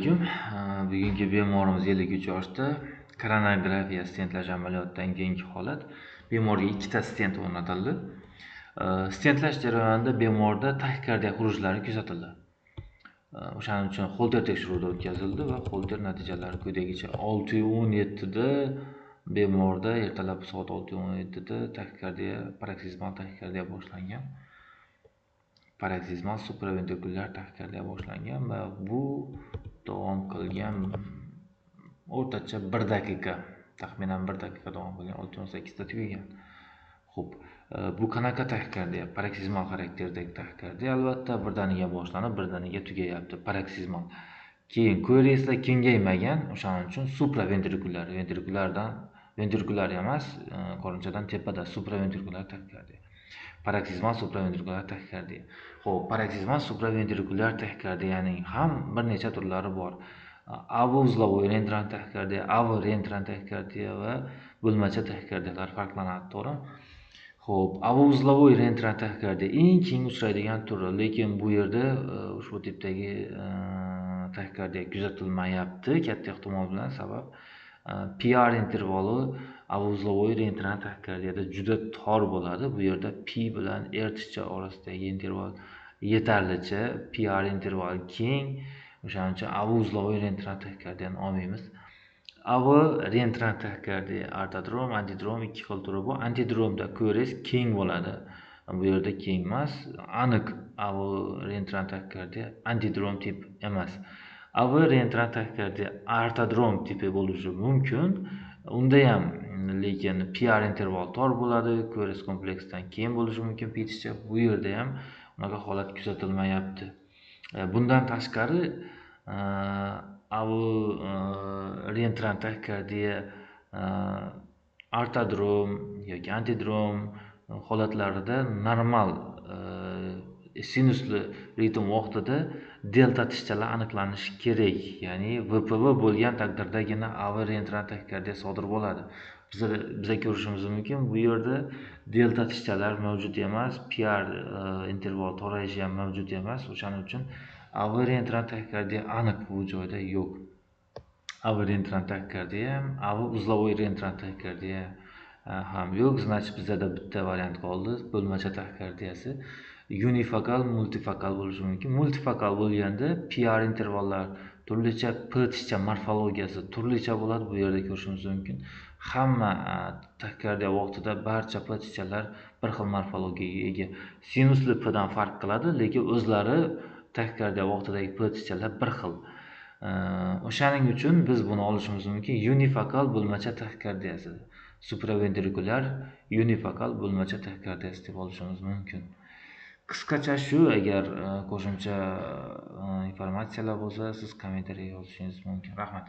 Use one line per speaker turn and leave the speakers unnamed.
alaykum. Bugungi bemorimiz 53 yoshda. Koronagrafiya stentlash amaliyotidan keyingi holat. Bemorga 2 ta stent o'rnatildi. Stentlash jarayonida bemorda taxikardiya xurujlari kuzatildi. O'shaning uchun Holter tekshiruvdan o'tkazildi va Holter natijalari quyidagicha 6:17 da bemorda ertalab soat 6:17 da taxikardiya, paroksizmal taxikardiya boshlangan. Paroksizmal supraventrikulyar taxikardiya boshlangan va bu davom qilgan o'rtacha 1 daqiqa, taxminan 1 daqiqa davom qilgan, 6:18 da tugagan. Xo'p, bu qanaqa taxikardiya? Paroksizmal xarakterdagi taxikardiya albatta birdaniga boshlanib, birdaniga tugayapti. Paroksizmal. Keyin ko'reslar kengaymagan, o'shaning uchun supraventrikulyar, ventrikulyar emas, qorinchadan tepada supraventrikulyar taxikardiya. Paroksizmal supraventrikulyar taxikardiya. Xo'p, paroksizmal supraventrikulyar taxikardiyaning ham bir necha turlari bor. Avo-uzlovoy rentrant taxikardiya, avo-rentrant taxikardiya va bo'lmacha taxikardiyalar farqlanadi, to'g'ri? Xo'p, avo-uzlovoy rentrant taxikardiya eng keng uchraydigan turi, lekin bu yerda ushbu tipdagi taxikardiya kuzatilmayapti katta ehtimol bilan. Sabab PR intervali avo-uzlovoy rentrant taxikardiyada juda tor bo'ladi. Bu yerda P bilan R orasidagi interval yetarlicha, PR interval keng. O'shaning uchun avo-uzlovoy rentrant taxikardiyani olmaymiz. Avo-rentrant taxikardiya ortodrom, antidrom ikki xil turi bor. Antidromda ko'res keng bo'ladi. Bu yerda keng emas, aniq avo-rentrant taxikardiya antidrom tip emas. Avo-rentrant taxikardiya ortodrom tipi bo'lishi mumkin. Unda ham lekin PR interval tor bo'ladi, ko'res kompleksdan keng bo'lishi mumkin P-cha. Bu yerda ham unaqa holat kuzatilmayapti. Bundan tashqari avo-rentrant taxikardiya ortodrom yoki antidrom holatlarida normal sinusli ritm vaqtida delta tishchalar aniqlanishi kerak. Ya'ni VPV bo'lgan taqdirdagina avo-rentrant taxikardiya sodir bo'ladi. Biza ko'rishimiz mumkin, bu yerda delta tishchalar mavjud emas, PR interval to'rayishi ham mavjud emas. O'shaning uchun avo-rentrant taxikardiya aniq bu joyda yo'q. Avo-rentrant taxikardiya ham, avo-uzlovoy rentrant taxikardiya ham yo'q. Значит, bizda bitta variant qoldi, bo'lmacha taxikardiyasi. Unifokal, multifokal bo'lishi mumkin. Multifokal bo'lganda PR intervallar turlicha, P tishcha morfologiyasi turlicha bo'ladi. Bu yerda ko'rishimiz mumkin. Hamma taxikardiya vaqtida barcha P tishchalar bir xil morfologiyaga ega. Sinusli P dan farq qiladi, lekin o'zlari taxikardiya vaqtidagi P tishchalar bir xil. O'shaning uchun biz buni olishimiz mumkin. Unifokal bo'lmacha taxikardiyasi. Supraventrikulyar unifokal bo'lmacha taxikardiyasi deb olishimiz mumkin. Qisqacha shu. Agar qo'shimcha informatsiyalar bo'lsa, siz kommentariya yozishingiz mumkin. Rahmat.